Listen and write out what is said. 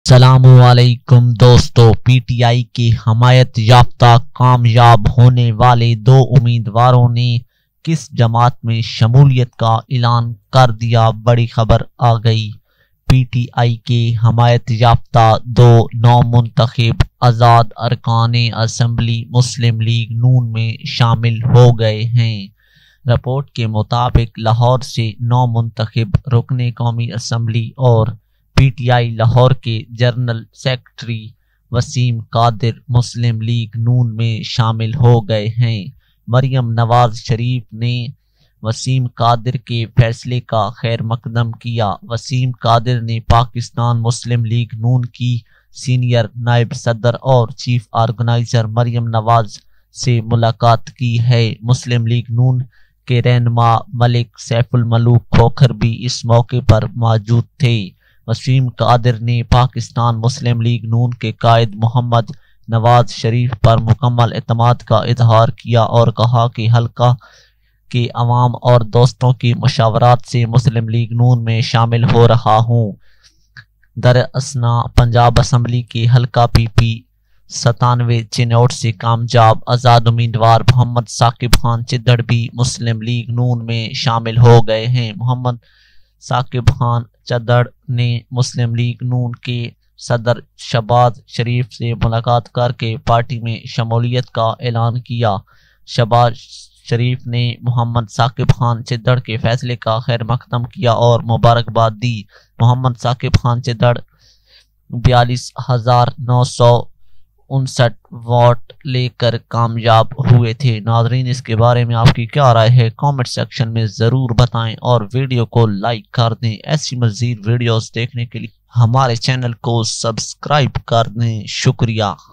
السلام علیکم دوستو، پی ٹی آئی کی حمایت یافتہ کامیاب ہونے والے دو امیدواروں نے کس جماعت میں شمولیت کا اعلان کر دیا؟ بڑی خبر آ گئی۔ پی ٹی آئی کے حمایت یافتہ دو نومنتخب آزاد ارکان اسمبلی مسلم لیگ نون میں شامل ہو گئے ہیں۔ رپورٹ کے مطابق لاہور سے نومنتخب رکن قومی اسمبلی اور پی ٹی آئی لاہور کے جنرل سیکرٹری وسیم قادر مسلم لیگ نون میں شامل ہو گئے ہیں۔ مریم نواز شریف نے وسیم قادر کے فیصلے کا خیر مقدم کیا۔ وسیم قادر نے پاکستان مسلم لیگ نون کی سینئر نائب صدر اور چیف آرگنائزر مریم نواز سے ملاقات کی ہے۔ مسلم لیگ نون کے رہنما ملک سیف الملوک کھوکھر بھی اس موقع پر موجود تھے۔ وسیم قادر نے پاکستان مسلم لیگ نون کے قائد محمد نواز شریف پر مکمل اعتماد کا اظہار کیا اور کہا کہ حلقہ کے عوام اور دوستوں کی مشاورات سے مسلم لیگ نون میں شامل ہو رہا ہوں۔ دراثنا پنجاب اسمبلی کے حلقہ پی پی 97 چنوٹ سے کامیاب آزاد امیدوار محمد ثاقب خان چدھڑ بھی مسلم لیگ نون میں شامل ہو گئے ہیں۔ محمد ثاقب خان چدھڑ نے مسلم لیگ نون کے صدر شہباز شریف سے ملاقات کر کے پارٹی میں شمولیت کا اعلان کیا۔ شہباز شریف نے محمد ثاقب خان چدھڑ کے فیصلے کا خیر مقدم کیا اور مبارکباد دی۔ محمد ثاقب خان چدھڑ 42,959 ووٹ لے کر کامیاب ہوئے تھے۔ ناظرین، اس کے بارے میں آپ کی کیا رائے ہے؟ کامنٹ سیکشن میں ضرور بتائیں اور ویڈیو کو لائک کر دیں۔ ایسی مزید ویڈیوز دیکھنے کے لیے ہمارے چینل کو سبسکرائب کر دیں۔ شکریہ۔